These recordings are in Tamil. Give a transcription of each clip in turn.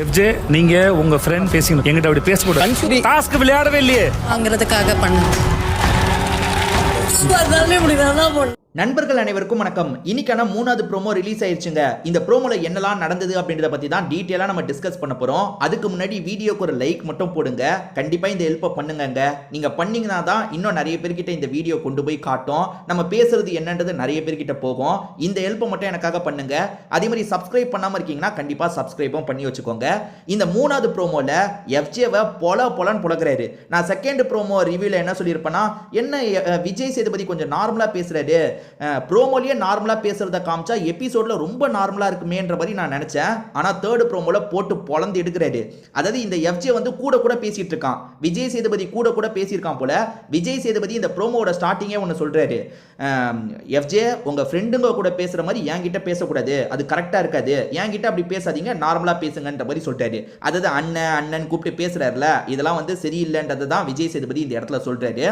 எஃப்ஜே, நீங்க உங்க ஃப்ரெண்ட் பேசிங்க என்கிட்ட அப்படி பேசக்கூடாது. டாஸ்க் விளையாடவே இல்லையே வாங்குறதுக்காக பண்ண நண்பர்கள் அனைவருக்கும் வணக்கம். இன்னைக்கான 3வது ப்ரோமோ ரிலீஸ் ஆயிருச்சுங்க. இந்த ப்ரோமோல என்னெல்லாம் நடந்தது அப்படின்றத பத்தி தான் டீடைலா நம்ம டிஸ்கஸ் பண்ண போறோம். அதுக்கு முன்னாடி வீடியோக்கு ஒரு லைக் மட்டும் போடுங்க. கண்டிப்பா இந்த ஹெல்ப்பை பண்ணுங்க. நீங்க பண்ணீங்கன்னா தான் இன்னும் நிறைய பேர்கிட்ட இந்த வீடியோ கொண்டு போய் காட்டும். நம்ம பேசுறது என்னன்றது நிறைய பேர்கிட்ட போகும். இந்த ஹெல்ப்பை மட்டும் எனக்காக பண்ணுங்க. அதே மாதிரி சப்ஸ்கிரைப் பண்ணாம இருக்கீங்கன்னா கண்டிப்பா சப்ஸ்கிரைபும் பண்ணி வச்சுக்கோங்க. இந்த 3வது ப்ரோமோல எஃப்ஜேவை பொலன்னு புலக்குறாரு. நான் செகண்ட் ப்ரோமோ ரிவ்யூல என்ன சொல்லியிருப்பேன்னா, என்ன விஜய் சேதுபதி கொஞ்சம் நார்மலா பேசுறாரு, ப்ரோமோலயே நார்மலா பேசுறத காமிச்சா எபிசோட்ல ரொம்ப நார்மலா இருக்குமேன்ற மாதிரி நான் நினைச்சேன். ஆனா தேர்ட் ப்ரோமோல போட்டு பொளந்து எடுக்கிறாரு. அதாவது இந்த எஃப்ஜே வந்து கூட பேசிட்டு இருக்கான், விஜய் சேதுபதி கூட பேசியிருக்கான் போல. விஜய் சேதுபதி இந்த ப்ரோமோட ஸ்டார்டிங்கே ஒன்று சொல்றாரு, எஃப்ஜே உங்க ஃப்ரெண்டுங்க கூட பேசுற மாதிரி என்கிட்ட பேசக்கூடாது, அது கரெக்டா இருக்காது, என்கிட்ட அப்படி பேசாதீங்க, நார்மலா பேசுங்கன்ற மாதிரி சொல்றாரு. அதாவது அண்ணன் கூப்பிட்டு பேசுறாருல, இதெல்லாம் வந்து சரியில்லைன்றது தான் விஜய் சேதுபதி இந்த இடத்துல சொல்றாரு.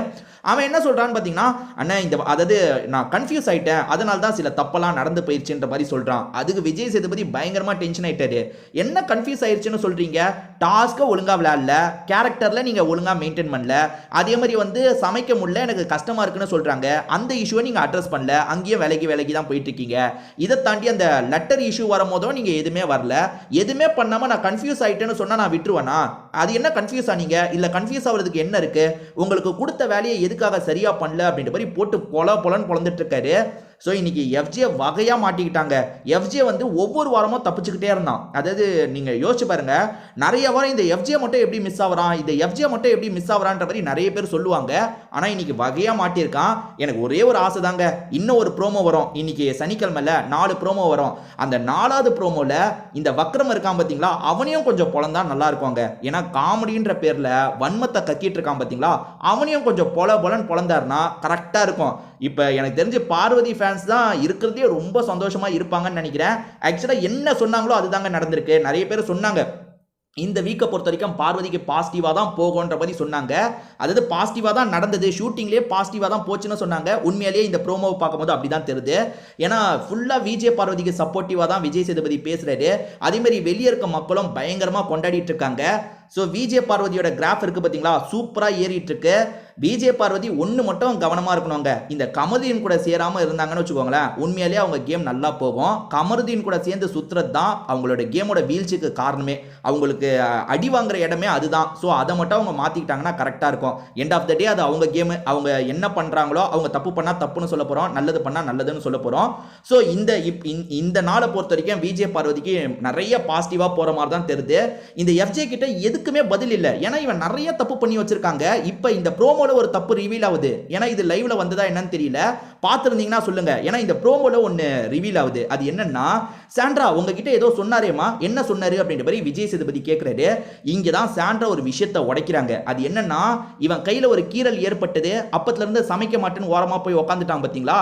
அவன் என்ன சொல்றான்னு பாத்தீங்கன்னா, அண்ணன் இந்த அதாவது நான் கன்ஃபியூஸ் ஆயிட்டேன், அதனால தான் சில தப்பெல்லாம் நடந்து போயிருச்சுன்ற மாதிரி சொல்றான். அதுக்கு விஜய் சேதுபதி பயங்கரமா டென்ஷன் ஆயிட்டாரு. என்ன கன்ஃபியூஸ் ஆயிருச்சுன்னு சொல்றீங்க, டாஸ்க ஒழுங்கா விளையாடல, கேரக்டர்ல நீங்க ஒழுங்கா மெயின்டைன் பண்ணல, அதே மாதிரி வந்து சமைக்க முடியல, எனக்கு கஷ்டமா இருக்குன்னு சொல்றாங்க. அந்த இஷ்யூவை நீங்க அட்ரஸ் பண்ணல, அங்கேயும் விலகி தான் போயிட்டு இருக்கீங்க. இதை தாண்டி அந்த லெட்டர் இஷ்யூ வரும்போதும் நீங்க எதுவுமே வரல, எதுவுமே பண்ணாம நான் கன்ஃபியூஸ் ஆயிட்டேன்னு சொன்னா நான் விட்டுருவேனா? அது என்ன கன்ஃபியூஸ் ஆனீங்க, இல்ல கன்ஃபியூஸ் ஆகிறதுக்கு என்ன இருக்கு, உங்களுக்கு கொடுத்த வேலையை எதுக்காக சரியா பண்ணல அப்படின்ற மாதிரி போட்டு பொலன்னு பொழந்துட்டு இருக்காரு. ஸோ இன்னைக்கு எஃப்ஜே வகையாக மாட்டிக்கிட்டாங்க. எஃப்ஜே வந்து ஒவ்வொரு வாரமும் தப்பிச்சுக்கிட்டே இருந்தான். அதாவது நீங்கள் யோசிச்சு பாருங்க, நிறைய வாரம் இந்த எஃப்ஜே மட்டும் எப்படி மிஸ் ஆகிறான், இந்த எஃப்ஜே மட்டும் எப்படி மிஸ் ஆகிறான்ற மாதிரி நிறைய பேர் சொல்லுவாங்க. ஆனால் இன்னைக்கு வகையாக மாட்டியிருக்கான். எனக்கு ஒரே ஒரு ஆசை தாங்க, இன்னும் ஒரு ப்ரோமோ வரும். இன்னைக்கு சனிக்கிழமையில் 4 ப்ரோமோ வரும். அந்த 4வது ப்ரோமோவில் இந்த வக்ரம் இருக்கான் பார்த்தீங்களா, அவனையும் கொஞ்சம் பொழந்தா நல்லா இருக்குவாங்க. ஏன்னா காமெடின்ற பேரில் வன்மத்தை கக்கிட்டு இருக்கான் பார்த்தீங்களா, அவனையும் கொஞ்சம் பொலன்னு பொழந்தாருன்னா கரெக்டாக இருக்கும். இப்போ எனக்கு தெரிஞ்சு பார்வதி ஃபேன்ஸ் தான் இருக்கிறதே ரொம்ப சந்தோஷமா இருப்பாங்கன்னு நினைக்கிறேன். ஆக்சுவலா என்ன சொன்னாங்களோ அதுதாங்க நடந்திருக்கு. நிறைய பேர் சொன்னாங்க இந்த வீக்கை பொறுத்த வரைக்கும் பார்வதிக்கு பாசிட்டிவாக தான் போகுன்ற மாதிரி சொன்னாங்க. அதாவது பாசிட்டிவாக தான் நடந்தது, ஷூட்டிங்லேயே பாசிட்டிவாக தான் போச்சுன்னு சொன்னாங்க. உண்மையிலேயே இந்த ப்ரோமோவை பார்க்கும்போது அப்படி தான் தெரியுது. ஏன்னா ஃபுல்லாக விஜய் பார்வதிக்கு சப்போர்ட்டிவாக தான் விஜய் சேதுபதி பேசுகிறாரு. அதேமாதிரி வெளியே இருக்க மக்களும் பயங்கரமாக கொண்டாடிட்டு இருக்காங்க. ஸோ விஜய் பார்வதியோட கிராஃப் இருக்குது பார்த்தீங்களா, சூப்பராக ஏறிட்டு இருக்கு. விஜய் பார்வதி ஒன்று மட்டும் கவனமாக இருக்கணுங்க, இந்த கமருதீன் கூட சேராமல் இருந்தாங்கன்னு வச்சுக்கோங்களேன், உண்மையிலேயே அவங்க கேம் நல்லா போகும். கமருதீன் கூட சேர்ந்து சுற்றுறது தான் அவங்களோட கேமோட வீழ்ச்சிக்கு காரணமே. அவங்களுக்கு அடி வாங்குற இடமே அதுதான். ஸோ அதை மட்டும் அவங்க மாற்றிக்கிட்டாங்கன்னா கரெக்டாக இருக்கும். எண்ட் ஆஃப் த டே அது அவங்க கேமு, அவங்க என்ன பண்ணுறாங்களோ, அவங்க தப்பு பண்ணால் தப்புன்னு சொல்ல போகிறோம், நல்லது பண்ணால் நல்லதுன்னு சொல்ல போகிறோம். ஸோ இந்த நாளை பொறுத்த வரைக்கும் விஜய் பார்வதிக்கு நிறைய பாசிட்டிவாக போகிற மாதிரி தான் தெரியுது. இந்த எஃப்ஜே கிட்ட எதுக்குமே பதில் இல்லை. ஏன்னா இவன் நிறைய தப்பு பண்ணி வச்சிருக்காங்க. இப்போ இந்த ப்ரோமோல ஒரு தப்பு ரிவீல் ஆகுது. ஏன்னா இது லைவ்ல வந்ததா என்னன்னு தெரியல, பார்த்துருந்தீங்கன்னா சொல்லுங்க. ஏன்னா இந்த ப்ரோமோல ஒன்று ரிவீல் ஆகுது. அது என்னன்னா, சாண்ட்ரா உங்ககிட்ட ஏதோ சொன்னாரேமா, என்ன சொன்னாரு அப்படின்ற மாதிரி விஜய் சேதுபதி கேட்கிறாரு. இங்க தான் சாண்ட்ரா ஒரு விஷயத்தை உடைக்கிறாங்க. அது என்னன்னா, இவன் கையில ஒரு கீறல் ஏற்பட்டது, அப்பத்துல இருந்து சமைக்க மாட்டேன்னு ஓரமா போய் உட்காந்துட்டான் பாத்தீங்களா.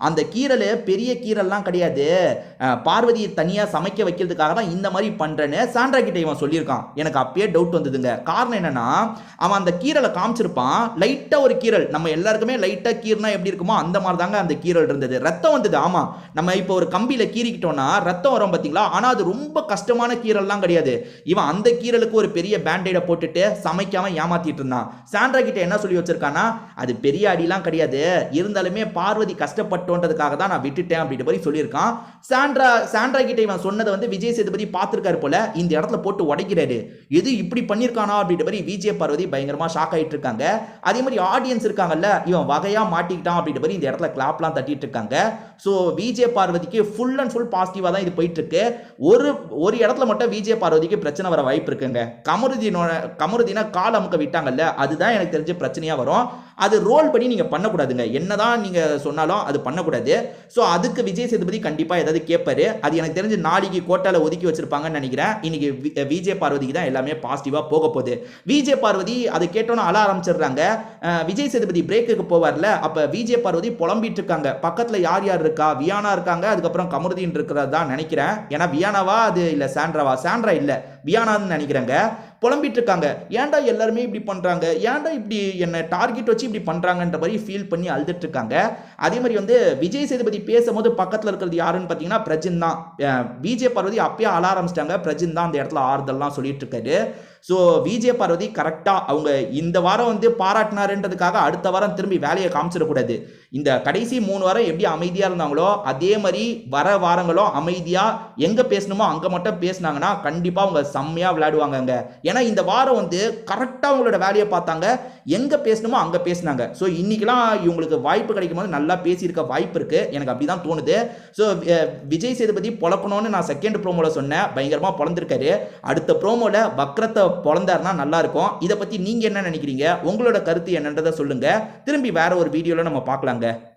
அந்த கீறல் பெரிய கீறல்லாம் கிடையாது, பார்வதியை தனியா சமைக்க வைக்கிறதுக்காக தான் இந்த மாதிரி பண்றேன்னு சாண்ட்ரா கிட்ட இவன் சொல்லியிருக்கான். எனக்கு அப்பயே டவுட் வந்ததுங்க. காரணம் என்னன்னா, அவன் அந்த கீறலை காமிச்சிருப்பான், லைட்டா ஒரு கீறல், நம்ம எல்லாருக்குமே லைட்டா கீர்னா எப்படி இருக்குமோ அந்த மாதிரி தாங்க அந்த கீறல் இருந்தது. ரத்தம் வந்தது. ஆமா, நம்ம இப்போ ஒரு கம்பியில கீறிக்கிட்டோம்னா ரத்தம் வரும் பாத்தீங்களா, ஆனா அது ரொம்ப கஷ்டமான கீறல்லாம் கிடையாது. இவன் அந்த கீறலுக்கு ஒரு பெரிய பேண்டைடை போட்டுட்டு சமைக்காம ஏமாத்திட்டு இருந்தான். சாண்ட்ரா கிட்ட என்ன சொல்லி வச்சிருக்கானா, அது பெரிய அடிலாம் கிடையாது, இருந்தாலுமே பார்வதி கஷ்டப்பட்டோன்றதுக்காக தான் நான் விட்டுட்டேன் அப்படின்ற மாதிரி சொல்லியிருக்கான். சாண்ட்ரா கிட்ட இவன் சொன்னதை வந்து விஜய் சேதுபதி பார்த்திருக்காரு போல, இந்த இடத்துல போட்டு உடைக்கிறாரு. எது இப்படி பண்ணிருக்கானா அப்படின்ற மாதிரி விஜய் பார்வதி பயங்கரமா ஷாக் ஆயிட்டு இருக்காங்க. அதே மாதிரி ஆடியன்ஸ் இருக்காங்கல்ல, இவன் வகையா மாட்டிக்கிட்டான் அப்படின்ற மாதிரி இந்த இடத்துல கிளாப்லாம் தட்டிட்டு இருக்காங்க. ஸோ விஜய் பார்வதிக்கு ஃபுல் அண்ட் ஃபுல் பாசிட்டிவா தான் இது போயிட்டு இருக்கு. ஒரு இடத்துல மட்டும் விஜய் பார்வதிக்கு பிரச்சனை வர வாய்ப்பு இருக்குங்க. கமருதீனை கால் அமுக்க விட்டாங்கல்ல, அதுதான் எனக்கு தெரிஞ்ச பிரச்சனையா வரும். அது ரோல் பண்ணி நீங்க பண்ணக்கூடாதுங்க, என்னதான் நீங்க சொன்னாலும் அது பண்ணக்கூடாது. ஸோ அதுக்கு விஜய் சேதுபதி கண்டிப்பா ஏதாவது கேட்பாரு. அது எனக்கு தெரிஞ்சு நாளைக்கு கோட்டால ஒதுக்கி வச்சிருப்பாங்கன்னு நினைக்கிறேன். இன்னைக்கு விஜய் பார்வதிக்கு தான் எல்லாமே பாசிட்டிவா போக போகுது. விஜய் பார்வதி அதை கேட்டோன்னு அழ ஆரம்பிச்சிடுறாங்க. விஜய் சேதுபதி பிரேக்குக்கு போவார்ல, அப்ப விஜய் பார்வதி புலம்பிட்டு இருக்காங்க. பக்கத்துல யார் இருக்கா, வியானா இருக்காங்க, அதுக்கப்புறம் கமருதீன் இருக்கிறதா நினைக்கிறேன். ஏன்னா வியானாவா அது இல்ல சாண்ட்ராவா, சாண்ட்ரா இல்ல வியானான்னு நினைக்கிறேங்க. புலம்பிட்டு இருக்காங்க. ஏன்டா எல்லாருமே இப்படி பண்றாங்க, ஏன்டா இப்படி என்ன டார்கெட் வச்சு இப்படி பண்றாங்கன்ற மாதிரி ஃபீல் பண்ணி அழுதுட்டு இருக்காங்க. அதே மாதிரி வந்து விஜய் சேதுபதி பேசும்போது பக்கத்துல இருக்கிறது யாருன்னு பாத்தீங்கன்னா பிரஜின் தான். விஜய் பார்வதி அப்பயே அழ ஆரம்பிச்சிட்டாங்க. பிரஜின் தான் அந்த இடத்துல ஆறுதல்லாம் சொல்லிட்டு இருக்காரு. ஸோ விஜய் பார்வதி கரெக்டாக அவங்க இந்த வாரம் வந்து பாராட்டினாருன்றதுக்காக அடுத்த வாரம் திரும்பி வேலையை காமிச்சிடக்கூடாது. இந்த கடைசி 3 வாரம் எப்படி அமைதியாக இருந்தாங்களோ அதே மாதிரி வர வாரங்களும் அமைதியாக எங்கே பேசணுமோ அங்கே மட்டும் பேசினாங்கன்னா கண்டிப்பாக அவங்க செம்மையாக விளையாடுவாங்க. ஏன்னா இந்த வாரம் வந்து கரெக்டாக அவங்களோட வேலையை பார்த்தாங்க, எங்கே பேசணுமோ அங்கே பேசினாங்க. ஸோ இன்னைக்கெல்லாம் இவங்களுக்கு வாய்ப்பு கிடைக்கும் போது நல்லா பேசியிருக்க வாய்ப்பு இருக்குது, எனக்கு அப்படி தான் தோணுது. ஸோ விஜய் சேதுபதி பொழக்கணும்னு நான் செகண்ட் ப்ரோமோவில் சொன்னேன், பயங்கரமாக பொழந்திருக்காரு. அடுத்த ப்ரோமோவில் வக்ரத்தை பொழந்தாருன்னா நல்லா இருக்கும். இதை பற்றி நீங்கள் என்ன நினைக்கிறீங்க, உங்களோட கருத்து என்னன்றதை சொல்லுங்க. திரும்பி வேற ஒரு வீடியோவில் நம்ம பார்க்கலாங்க.